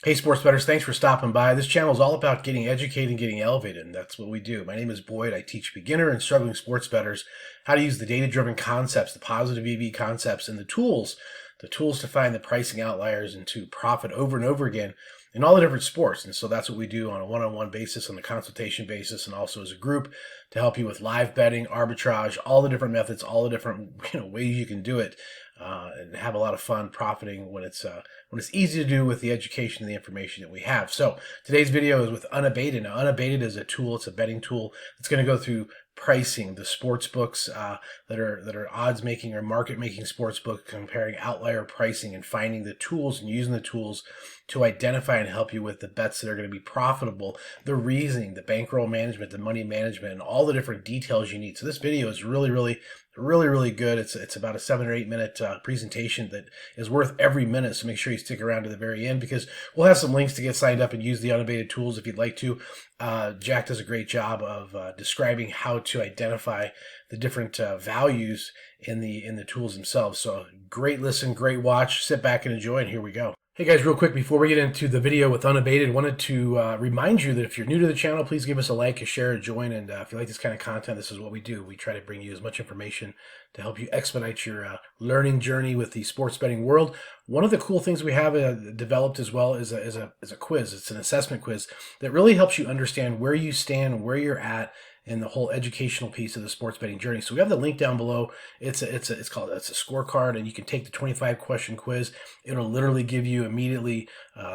Hey, sports bettors, thanks for stopping by. This channel is all about getting educated and getting elevated, and that's what we do. My name is Boyd. I teach beginner and struggling sports bettors how to use the data-driven concepts, the positive EV concepts, and the tools to find the pricing outliers and to profit over and over again in all the different sports. And so that's what we do on a one-on-one basis, on a consultation basis, and also as a group to help you with live betting, arbitrage, all the different methods, all the different ways you can do it, and have a lot of fun profiting when it's easy to do with the education and the information that we have. So today's video is with Unabated. Now, Unabated is a tool. It's a betting tool. It's going to go through pricing, the sports books that are odds making or market making sports books, comparing outlier pricing and finding the tools and using the tools to identify and help you with the bets that are going to be profitable, the reasoning, the bankroll management, the money management, and all the different details you need. So this video is really good. It's about a 7 or 8 minute presentation that is worth every minute. So make sure you stick around to the very end, because we'll have some links to get signed up and use the Unabated tools if you'd like to. Jack does a great job of describing how to identify the different values in the tools themselves. So great listen, great watch. Sit back and enjoy, and here we go. Hey guys, real quick before we get into the video with Unabated, wanted to remind you that if you're new to the channel, please give us a like, a share, a join, and if you like this kind of content, this is what we do. We try to bring you as much information to help you expedite your learning journey with the sports betting world. One of the cool things we have developed as well is a quiz. It's an assessment quiz that really helps you understand where you stand, where you're at in the whole educational piece of the sports betting journey. So we have the link down below. It's a scorecard, and you can take the 25 question quiz. It'll literally give you immediately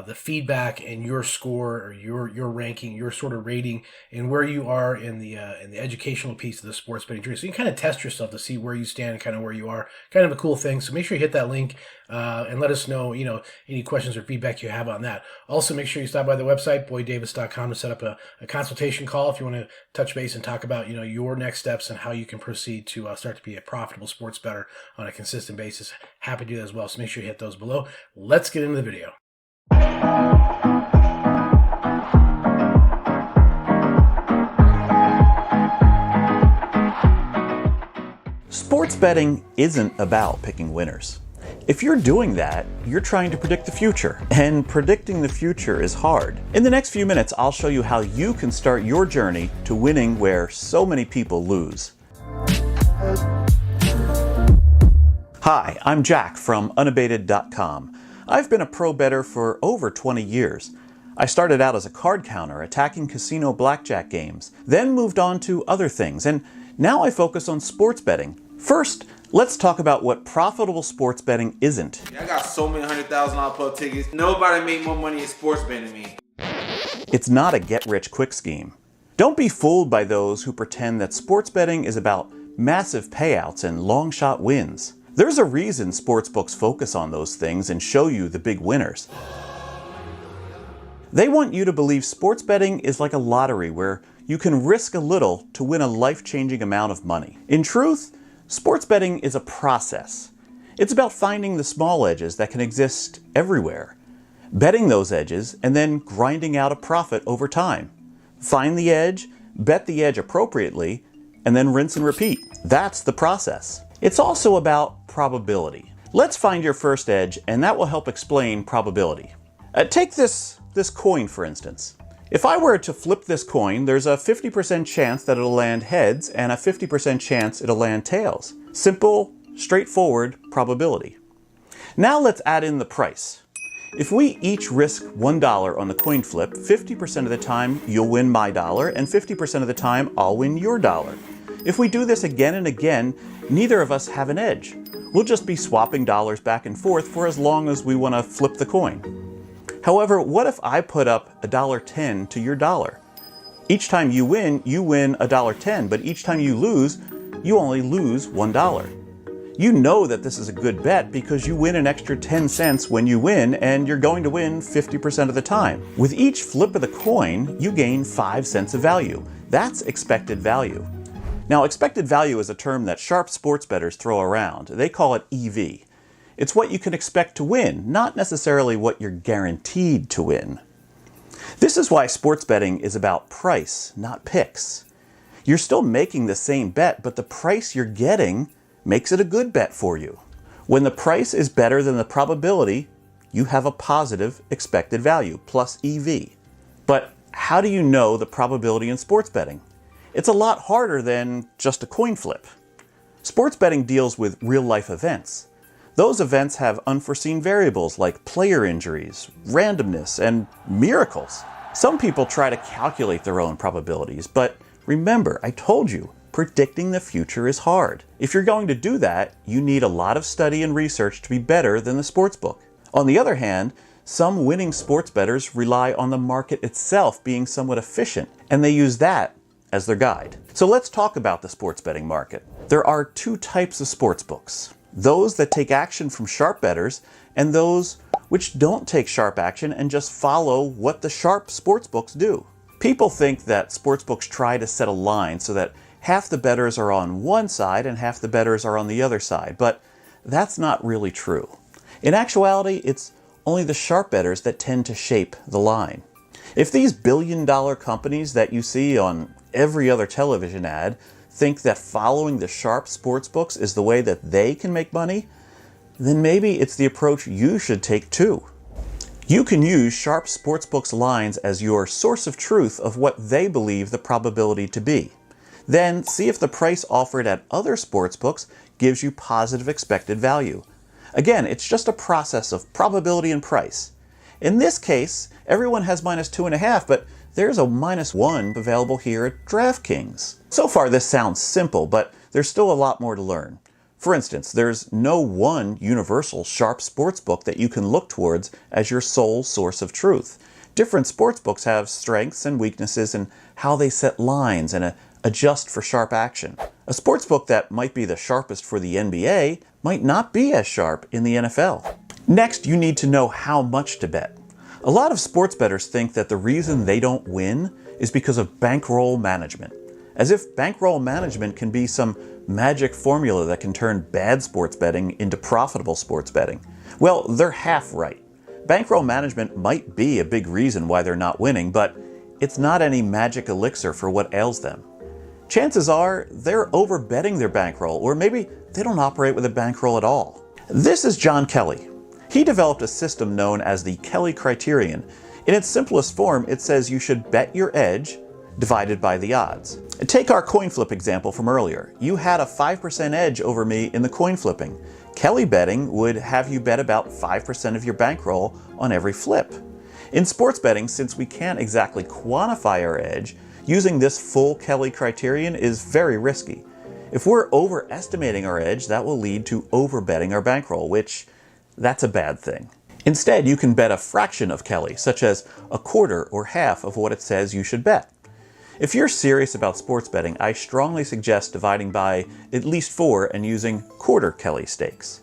the feedback and your score, or your ranking, your sort of rating, and where you are in the educational piece of the sports betting journey. So you can kind of test yourself to see where you stand and kind of where you are. Kind of a cool thing. So make sure you hit that link and let us know, any questions or feedback you have on that. Also, make sure you stop by the website, boyddavis.com, to set up a consultation call if you want to touch base and talk about, your next steps and how you can proceed to start to be a profitable sports bettor on a consistent basis. Happy to do that as well. So make sure you hit those below. Let's get into the video. Sports betting isn't about picking winners. If you're doing that, you're trying to predict the future, and predicting the future is hard. In the next few minutes, I'll show you how you can start your journey to winning where so many people lose. Hi, I'm Jack from Unabated.com. I've been a pro bettor for over 20 years. I started out as a card counter attacking casino blackjack games, then moved on to other things, and now I focus on sports betting. First, let's talk about what profitable sports betting isn't. I got so many $100,000 pub tickets. Nobody made more money in sports betting than me. It's not a get-rich-quick scheme. Don't be fooled by those who pretend that sports betting is about massive payouts and long-shot wins. There's a reason sportsbooks focus on those things and show you the big winners. They want you to believe sports betting is like a lottery where you can risk a little to win a life-changing amount of money. In truth, sports betting is a process. It's about finding the small edges that can exist everywhere, betting those edges, and then grinding out a profit over time. Find the edge, bet the edge appropriately, and then rinse and repeat. That's the process. It's also about probability. Let's find your first edge, and that will help explain probability. Take this coin, for instance. If I were to flip this coin, there's a 50% chance that it'll land heads and a 50% chance it'll land tails. Simple, straightforward probability. Now let's add in the price. If we each risk $1 on the coin flip, 50% of the time you'll win my dollar, and 50% of the time I'll win your dollar. If we do this again and again, neither of us have an edge. We'll just be swapping dollars back and forth for as long as we want to flip the coin. However, what if I put up $1.10 to your dollar? Each time you win $1.10, but each time you lose, you only lose $1. You know that this is a good bet because you win an extra 10 cents when you win, and you're going to win 50% of the time. With each flip of the coin, you gain 5 cents of value. That's expected value. Now, expected value is a term that sharp sports bettors throw around. They call it EV. It's what you can expect to win, not necessarily what you're guaranteed to win. This is why sports betting is about price, not picks. You're still making the same bet, but the price you're getting makes it a good bet for you. When the price is better than the probability, you have a positive expected value, plus EV. But how do you know the probability in sports betting? It's a lot harder than just a coin flip. Sports betting deals with real-life events. Those events have unforeseen variables like player injuries, randomness, and miracles. Some people try to calculate their own probabilities, but remember, I told you, predicting the future is hard. If you're going to do that, you need a lot of study and research to be better than the sportsbook. On the other hand, some winning sports bettors rely on the market itself being somewhat efficient, and they use that as their guide. So let's talk about the sports betting market. There are two types of sportsbooks: those that take action from sharp bettors, and those which don't take sharp action and just follow what the sharp sportsbooks do. People think that sportsbooks try to set a line so that half the bettors are on one side and half the bettors are on the other side, but that's not really true. In actuality, it's only the sharp bettors that tend to shape the line. If these billion-dollar companies that you see on every other television ad think that following the sharp sportsbooks is the way that they can make money, then maybe it's the approach you should take too. You can use sharp sportsbooks lines as your source of truth of what they believe the probability to be. Then see if the price offered at other sportsbooks gives you positive expected value. Again, it's just a process of probability and price. In this case, everyone has -2.5, but there's a -1 available here at DraftKings. So far this sounds simple, but there's still a lot more to learn. For instance, there's no one universal sharp sportsbook that you can look towards as your sole source of truth. Different sportsbooks have strengths and weaknesses in how they set lines and adjust for sharp action. A sportsbook that might be the sharpest for the NBA might not be as sharp in the NFL. Next, you need to know how much to bet. A lot of sports bettors think that the reason they don't win is because of bankroll management, as if bankroll management can be some magic formula that can turn bad sports betting into profitable sports betting. Well, they're half right. Bankroll management might be a big reason why they're not winning, but it's not any magic elixir for what ails them. Chances are they're overbetting their bankroll, or maybe they don't operate with a bankroll at all. This is John Kelly. He developed a system known as the Kelly criterion. In its simplest form, it says you should bet your edge divided by the odds. Take our coin flip example from earlier. You had a 5% edge over me in the coin flipping. Kelly betting would have you bet about 5% of your bankroll on every flip. In sports betting, since we can't exactly quantify our edge, using this full Kelly criterion is very risky. If we're overestimating our edge, that will lead to overbetting our bankroll, which that's a bad thing. Instead, you can bet a fraction of Kelly, such as a quarter or half of what it says you should bet. If you're serious about sports betting, I strongly suggest dividing by at least 4 and using quarter Kelly stakes.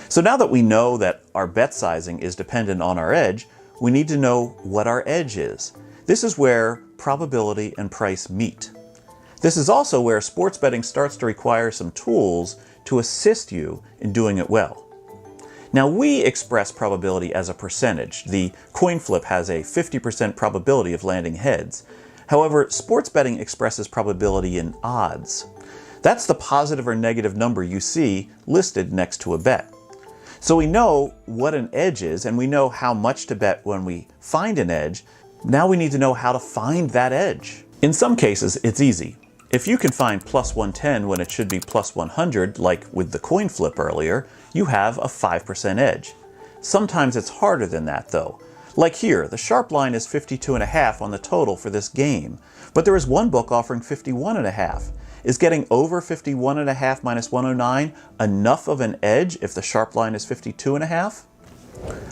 So now that we know that our bet sizing is dependent on our edge, we need to know what our edge is. This is where probability and price meet. This is also where sports betting starts to require some tools to assist you in doing it well. Now, we express probability as a percentage. The coin flip has a 50% probability of landing heads. However, sports betting expresses probability in odds. That's the positive or negative number you see listed next to a bet. So we know what an edge is, and we know how much to bet when we find an edge. Now we need to know how to find that edge. In some cases, it's easy. If you can find plus 110 when it should be plus 100, like with the coin flip earlier, you have a 5% edge. Sometimes it's harder than that though. Like here, the sharp line is 52.5 on the total for this game, but there is one book offering 51.5. Is getting over 51.5 minus 109 enough of an edge if the sharp line is 52.5?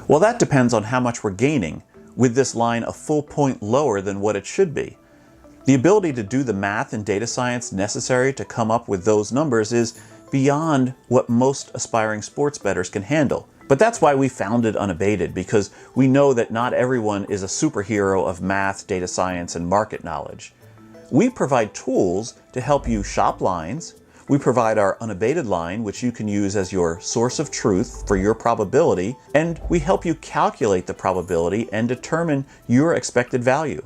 Well, that depends on how much we're gaining, with this line a full point lower than what it should be. The ability to do the math and data science necessary to come up with those numbers is beyond what most aspiring sports bettors can handle. But that's why we founded Unabated, because we know that not everyone is a superhero of math, data science, and market knowledge. We provide tools to help you shop lines. We provide our Unabated line, which you can use as your source of truth for your probability, and we help you calculate the probability and determine your expected value.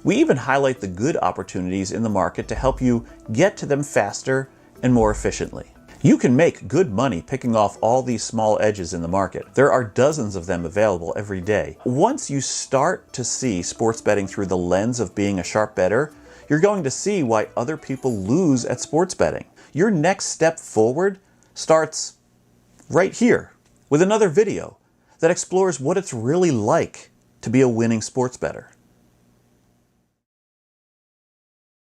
We even highlight the good opportunities in the market to help you get to them faster and more efficiently. You can make good money picking off all these small edges in the market. There are dozens of them available every day. Once you start to see sports betting through the lens of being a sharp bettor, you're going to see why other people lose at sports betting. Your next step forward starts right here with another video that explores what it's really like to be a winning sports bettor.